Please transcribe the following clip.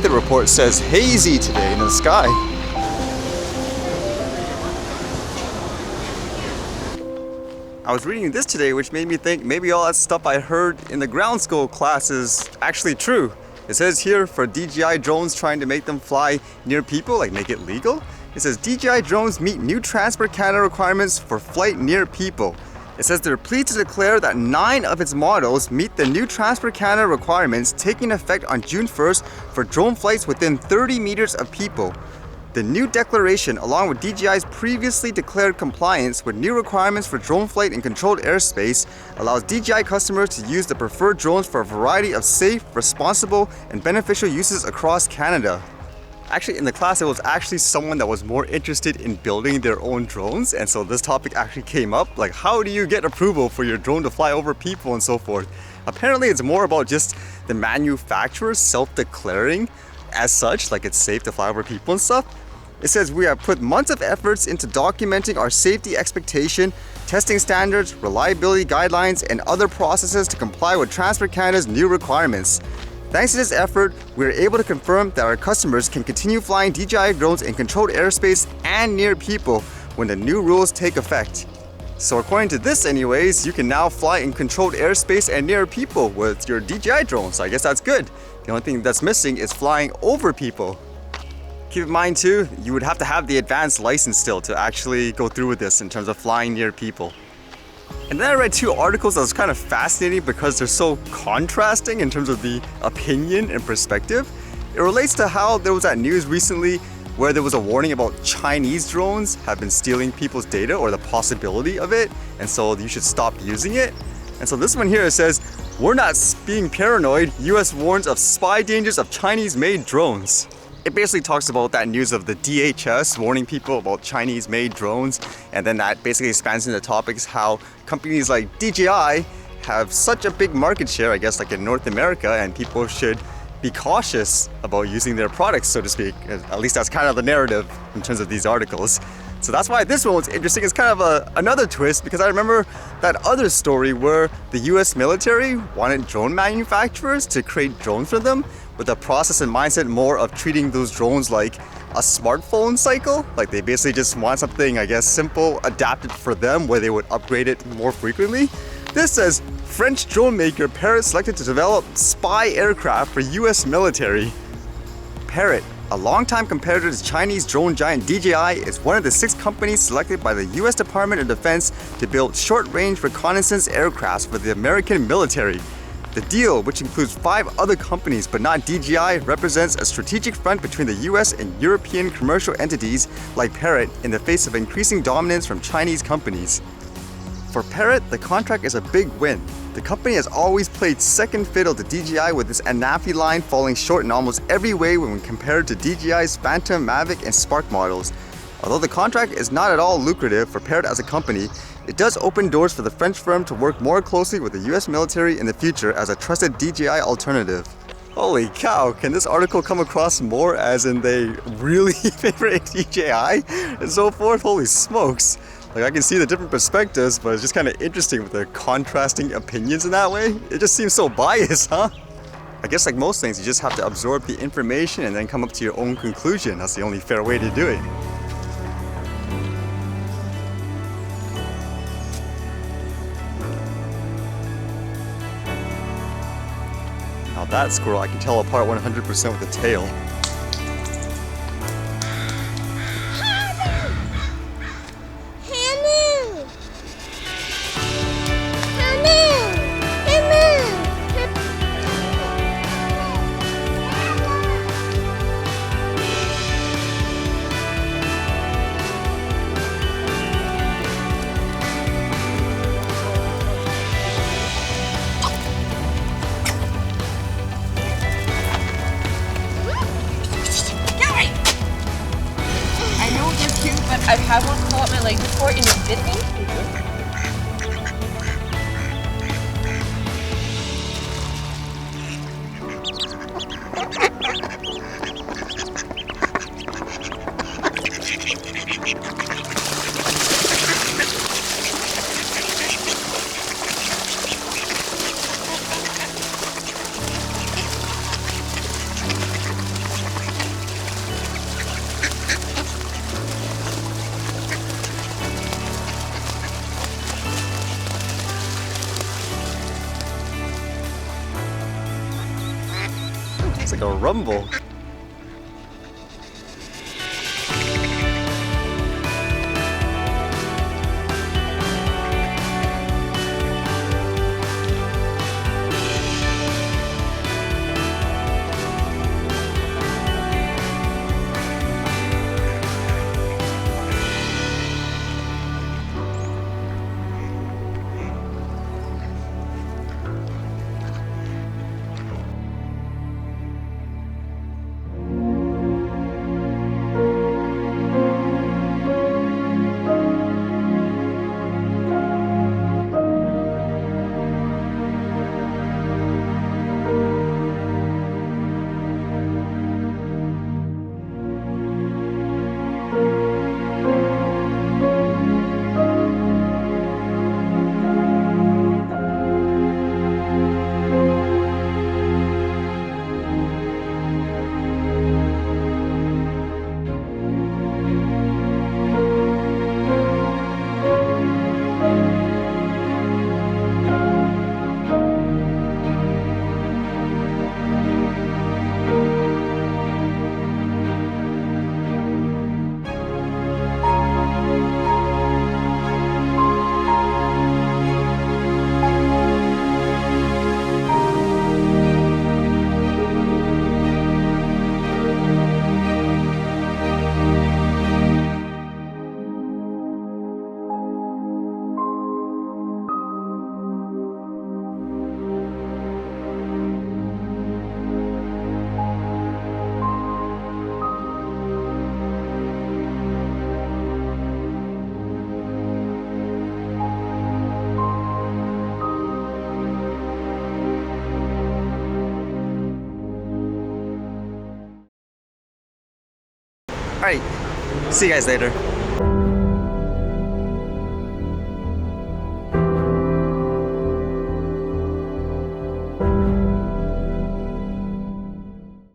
weather report says hazy today in the sky. I was reading this today, which made me think maybe all that stuff I heard in the ground school class is actually true. It says here for DJI drones trying to make them fly near people, like make it legal. It says DJI drones meet new Transport Canada requirements for flight near people. It says they're pleased to declare that 9 of its models meet the new Transport Canada requirements taking effect on June 1st for drone flights within 30 meters of people. The new declaration, along with DJI's previously declared compliance with new requirements for drone flight in controlled airspace, allows DJI customers to use the preferred drones for a variety of safe, responsible, and beneficial uses across Canada. Actually, in the class, it was actually someone that was more interested in building their own drones, and so this topic actually came up, like how do you get approval for your drone to fly over people and so forth. Apparently, it's more about just the manufacturer self-declaring as such, like it's safe to fly over people and stuff. It says we have put months of efforts into documenting our safety expectation, testing standards, reliability guidelines, and other processes to comply with Transport Canada's new requirements. Thanks to this effort, we are able to confirm that our customers can continue flying DJI drones in controlled airspace and near people when the new rules take effect. So according to this anyways, you can now fly in controlled airspace and near people with your DJI drones. So I guess that's good. The only thing that's missing is flying over people. Keep in mind too, you would have to have the advanced license still to actually go through with this in terms of flying near people. And then I read 2 articles that was kind of fascinating because they're so contrasting in terms of the opinion and perspective. It relates to how there was that news recently where there was a warning about Chinese drones have been stealing people's data or the possibility of it, and so you should stop using it. And so this one here says, "We're not being paranoid, US warns of spy dangers of Chinese-made drones." It basically talks about that news of the DHS warning people about Chinese-made drones, and then that basically expands into topics how companies like DJI have such a big market share, I guess, like in North America, and people should be cautious about using their products, so to speak. At least that's kind of the narrative in terms of these articles. So that's why this one was interesting. It's kind of another twist, because I remember that other story where the US military wanted drone manufacturers to create drones for them with a process and mindset more of treating those drones like a smartphone cycle. Like they basically just want something, I guess, simple, adapted for them where they would upgrade it more frequently. This says, French drone maker Parrot selected to develop spy aircraft for US military. Parrot, a longtime competitor to Chinese drone giant DJI, is one of the 6 companies selected by the US Department of Defense to build short-range reconnaissance aircrafts for the American military. The deal, which includes 5 other companies but not DJI, represents a strategic front between the US and European commercial entities like Parrot in the face of increasing dominance from Chinese companies. For Parrot, the contract is a big win. The company has always played second fiddle to DJI, with its Anafi line falling short in almost every way when compared to DJI's Phantom, Mavic, and Spark models. Although the contract is not at all lucrative for Parrot as a company, it does open doors for the French firm to work more closely with the US military in the future as a trusted DJI alternative. Holy cow, can this article come across more as in they really favor DJI and so forth? Holy smokes. Like I can see the different perspectives, but it's just kind of interesting with the contrasting opinions in that way. It just seems so biased, huh? I guess like most things, you just have to absorb the information and then come up to your own conclusion. That's the only fair way to do it. Now that squirrel I can tell apart 100% with the tail. I've had one claw up my leg before and it bit me. like a rumble. Alright, see you guys later.